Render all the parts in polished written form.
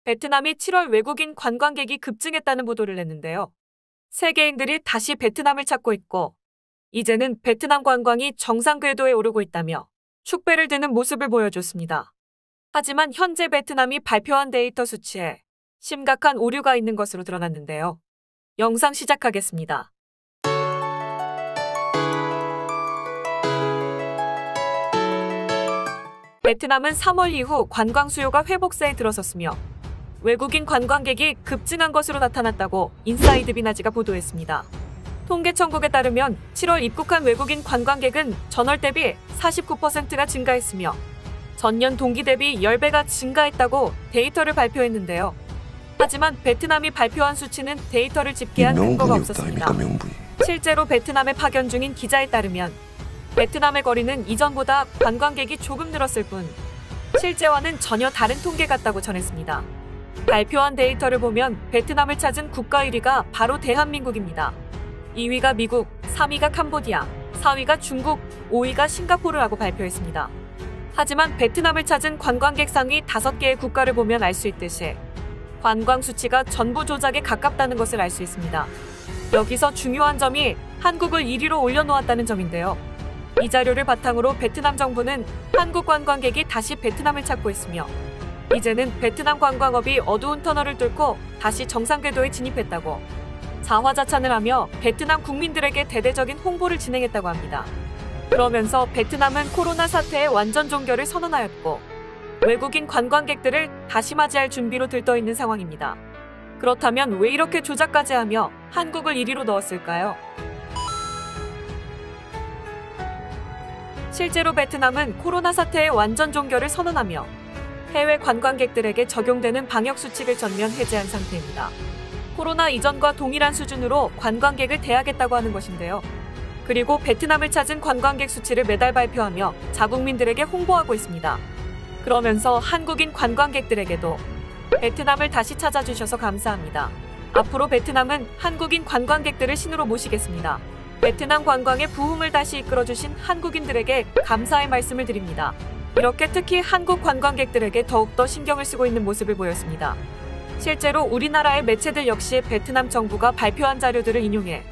베트남이 7월 외국인 관광객이 급증했다는 보도를 냈는데요. 세계인들이 다시 베트남을 찾고 있고 이제는 베트남 관광이 정상 궤도에 오르고 있다며 축배를 드는 모습을 보여줬습니다. 하지만 현재 베트남이 발표한 데이터 수치에 심각한 오류가 있는 것으로 드러났는데요. 영상 시작하겠습니다. 베트남은 3월 이후 관광 수요가 회복세에 들어섰으며 외국인 관광객이 급증한 것으로 나타났다고 인사이드 비나지가 보도했습니다. 통계청국에 따르면 7월 입국한 외국인 관광객은 전월 대비 49%가 증가했으며 전년 동기 대비 10배가 증가했다고 데이터를 발표했는데요. 하지만 베트남이 발표한 수치는 데이터를 집계한 근거가 없었습니다. 실제로 베트남에 파견 중인 기자에 따르면 베트남의 거리는 이전보다 관광객이 조금 늘었을 뿐 실제와는 전혀 다른 통계 같다고 전했습니다. 발표한 데이터를 보면 베트남을 찾은 국가 1위가 바로 대한민국입니다. 2위가 미국, 3위가 캄보디아, 4위가 중국, 5위가 싱가포르라고 발표했습니다. 하지만 베트남을 찾은 관광객 상위 5개의 국가를 보면 알 수 있듯이 관광 수치가 전부 조작에 가깝다는 것을 알 수 있습니다. 여기서 중요한 점이 한국을 1위로 올려놓았다는 점인데요. 이 자료를 바탕으로 베트남 정부는 한국 관광객이 다시 베트남을 찾고 있으며 이제는 베트남 관광업이 어두운 터널을 뚫고 다시 정상 궤도에 진입했다고 자화자찬을 하며 베트남 국민들에게 대대적인 홍보를 진행했다고 합니다. 그러면서 베트남은 코로나 사태의 완전 종결을 선언하였고 외국인 관광객들을 다시 맞이할 준비로 들떠있는 상황입니다. 그렇다면 왜 이렇게 조작까지 하며 한국을 1위로 넣었을까요? 실제로 베트남은 코로나 사태의 완전 종결을 선언하며 해외 관광객들에게 적용되는 방역수칙을 전면 해제한 상태입니다. 코로나 이전과 동일한 수준으로 관광객을 대하겠다고 하는 것인데요. 그리고 베트남을 찾은 관광객 수치를 매달 발표하며 자국민들에게 홍보하고 있습니다. 그러면서 한국인 관광객들에게도 베트남을 다시 찾아주셔서 감사합니다. 앞으로 베트남은 한국인 관광객들을 신으로 모시겠습니다. 베트남 관광의 부흥을 다시 이끌어주신 한국인들에게 감사의 말씀을 드립니다. 이렇게 특히 한국 관광객들에게 더욱더 신경을 쓰고 있는 모습을 보였습니다. 실제로 우리나라의 매체들 역시 베트남 정부가 발표한 자료들을 인용해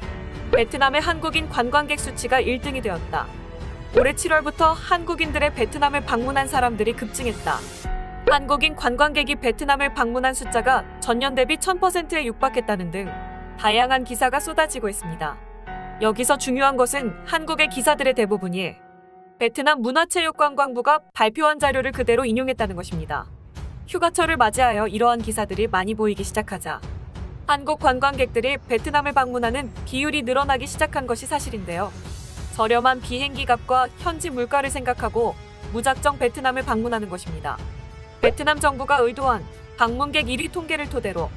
베트남의 한국인 관광객 수치가 1등이 되었다. 올해 7월부터 한국인들의 베트남을 방문한 사람들이 급증했다. 한국인 관광객이 베트남을 방문한 숫자가 전년 대비 1000%에 육박했다는 등 다양한 기사가 쏟아지고 있습니다. 여기서 중요한 것은 한국의 기사들의 대부분이 베트남 문화체육관광부가 발표한 자료를 그대로 인용했다는 것입니다. 휴가철을 맞이하여 이러한 기사들이 많이 보이기 시작하자 한국 관광객들이 베트남을 방문하는 비율이 늘어나기 시작한 것이 사실인데요. 저렴한 비행기 값과 현지 물가를 생각하고 무작정 베트남을 방문하는 것입니다. 베트남 정부가 의도한 방문객 1위 통계를 토대로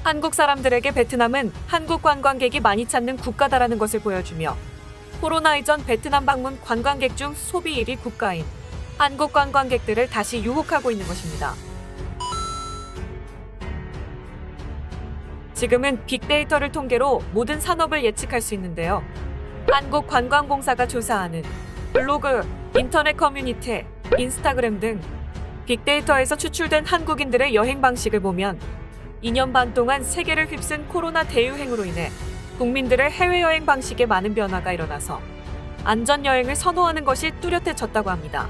한국 사람들에게 베트남은 한국 관광객이 많이 찾는 국가다라는 것을 보여주며 코로나 이전 베트남 방문 관광객 중 소비 1위 국가인 한국 관광객들을 다시 유혹하고 있는 것입니다. 지금은 빅데이터를 통계로 모든 산업을 예측할 수 있는데요. 한국관광공사가 조사하는 블로그, 인터넷 커뮤니티, 인스타그램 등 빅데이터에서 추출된 한국인들의 여행 방식을 보면 2년 반 동안 세계를 휩쓴 코로나 대유행으로 인해 국민들의 해외여행 방식에 많은 변화가 일어나서 안전여행을 선호하는 것이 뚜렷해졌다고 합니다.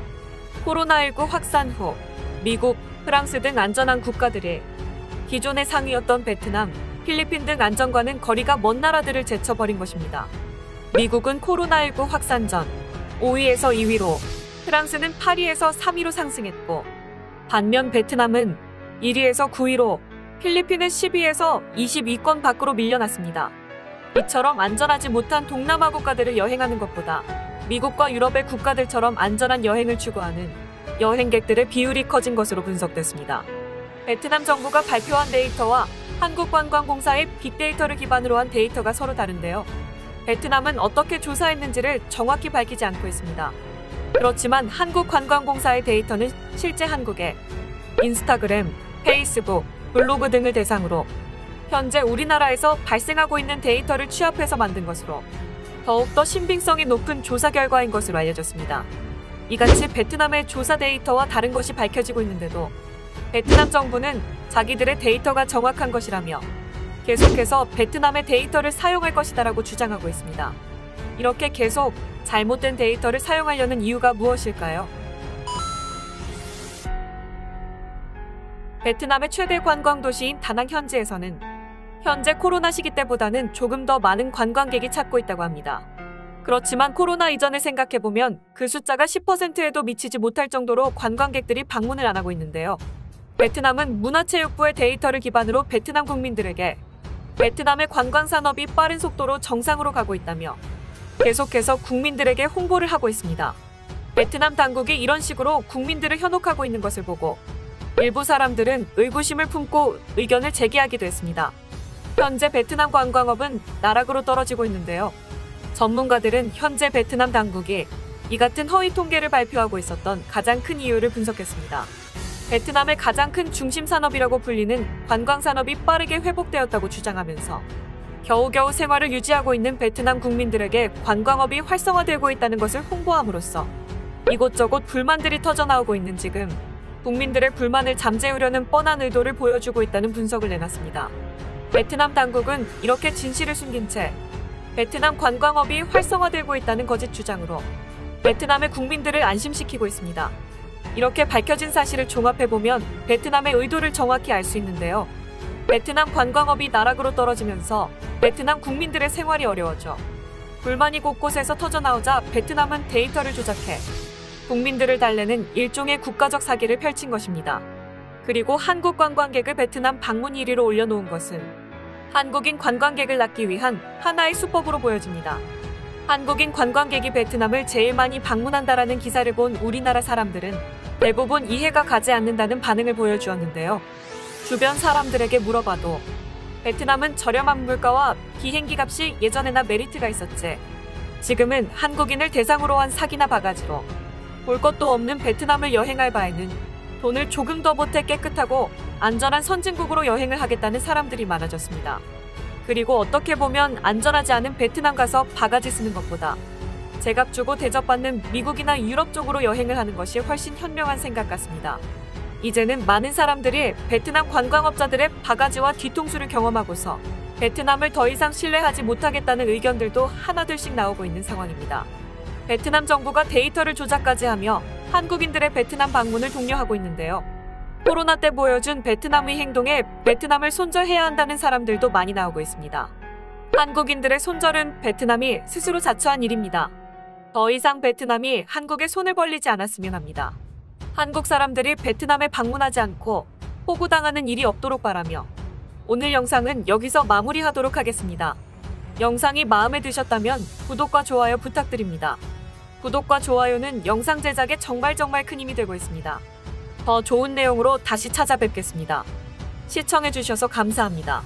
코로나19 확산 후 미국, 프랑스 등 안전한 국가들이 기존의 상위였던 베트남, 필리핀 등 안전과는 거리가 먼 나라들을 제쳐버린 것입니다. 미국은 코로나19 확산 전 5위에서 2위로, 프랑스는 8위에서 3위로 상승했고 반면 베트남은 1위에서 9위로, 필리핀은 10위에서 20위권 밖으로 밀려났습니다. 이처럼 안전하지 못한 동남아 국가들을 여행하는 것보다 미국과 유럽의 국가들처럼 안전한 여행을 추구하는 여행객들의 비율이 커진 것으로 분석됐습니다. 베트남 정부가 발표한 데이터와 한국관광공사의 빅데이터를 기반으로 한 데이터가 서로 다른데요. 베트남은 어떻게 조사했는지를 정확히 밝히지 않고 있습니다. 그렇지만 한국관광공사의 데이터는 실제 한국의 인스타그램, 페이스북, 블로그 등을 대상으로 현재 우리나라에서 발생하고 있는 데이터를 취합해서 만든 것으로 더욱더 신빙성이 높은 조사 결과인 것으로 알려졌습니다. 이같이 베트남의 조사 데이터와 다른 것이 밝혀지고 있는데도 베트남 정부는 자기들의 데이터가 정확한 것이라며 계속해서 베트남의 데이터를 사용할 것이다라고 주장하고 있습니다. 이렇게 계속 잘못된 데이터를 사용하려는 이유가 무엇일까요? 베트남의 최대 관광 도시인 다낭 현지에서는 현재 코로나 시기 때보다는 조금 더 많은 관광객이 찾고 있다고 합니다. 그렇지만 코로나 이전을 생각해보면 그 숫자가 10%에도 미치지 못할 정도로 관광객들이 방문을 안 하고 있는데요. 베트남은 문화체육부의 데이터를 기반으로 베트남 국민들에게 베트남의 관광산업이 빠른 속도로 정상으로 가고 있다며 계속해서 국민들에게 홍보를 하고 있습니다. 베트남 당국이 이런 식으로 국민들을 현혹하고 있는 것을 보고 일부 사람들은 의구심을 품고 의견을 제기하기도 했습니다. 현재 베트남 관광업은 나락으로 떨어지고 있는데요. 전문가들은 현재 베트남 당국이 이 같은 허위 통계를 발표하고 있었던 가장 큰 이유를 분석했습니다. 베트남의 가장 큰 중심 산업이라고 불리는 관광 산업이 빠르게 회복되었다고 주장하면서 겨우겨우 생활을 유지하고 있는 베트남 국민들에게 관광업이 활성화되고 있다는 것을 홍보함으로써 이곳저곳 불만들이 터져나오고 있는 지금 국민들의 불만을 잠재우려는 뻔한 의도를 보여주고 있다는 분석을 내놨습니다. 베트남 당국은 이렇게 진실을 숨긴 채 베트남 관광업이 활성화되고 있다는 거짓 주장으로 베트남의 국민들을 안심시키고 있습니다. 이렇게 밝혀진 사실을 종합해보면 베트남의 의도를 정확히 알 수 있는데요. 베트남 관광업이 나락으로 떨어지면서 베트남 국민들의 생활이 어려워져 불만이 곳곳에서 터져나오자 베트남은 데이터를 조작해 국민들을 달래는 일종의 국가적 사기를 펼친 것입니다. 그리고 한국 관광객을 베트남 방문 1위로 올려놓은 것은 한국인 관광객을 낳기 위한 하나의 수법으로 보여집니다. 한국인 관광객이 베트남을 제일 많이 방문한다라는 기사를 본 우리나라 사람들은 대부분 이해가 가지 않는다는 반응을 보여주었는데요. 주변 사람들에게 물어봐도 베트남은 저렴한 물가와 비행기 값이 예전에나 메리트가 있었지. 지금은 한국인을 대상으로 한 사기나 바가지로 볼 것도 없는 베트남을 여행할 바에는 돈을 조금 더 보태 깨끗하고 안전한 선진국으로 여행을 하겠다는 사람들이 많아졌습니다. 그리고 어떻게 보면 안전하지 않은 베트남 가서 바가지 쓰는 것보다 제값 주고 대접받는 미국이나 유럽 쪽으로 여행을 하는 것이 훨씬 현명한 생각 같습니다. 이제는 많은 사람들이 베트남 관광업자들의 바가지와 뒤통수를 경험하고서 베트남을 더 이상 신뢰하지 못하겠다는 의견들도 하나둘씩 나오고 있는 상황입니다. 베트남 정부가 데이터를 조작까지 하며 한국인들의 베트남 방문을 독려하고 있는데요. 코로나 때 보여준 베트남의 행동에 베트남을 손절해야 한다는 사람들도 많이 나오고 있습니다. 한국인들의 손절은 베트남이 스스로 자처한 일입니다. 더 이상 베트남이 한국에 손을 벌리지 않았으면 합니다. 한국 사람들이 베트남에 방문하지 않고 호구당하는 일이 없도록 바라며 오늘 영상은 여기서 마무리하도록 하겠습니다. 영상이 마음에 드셨다면 구독과 좋아요 부탁드립니다. 구독과 좋아요는 영상 제작에 정말 큰 힘이 되고 있습니다. 더 좋은 내용으로 다시 찾아뵙겠습니다. 시청해주셔서 감사합니다.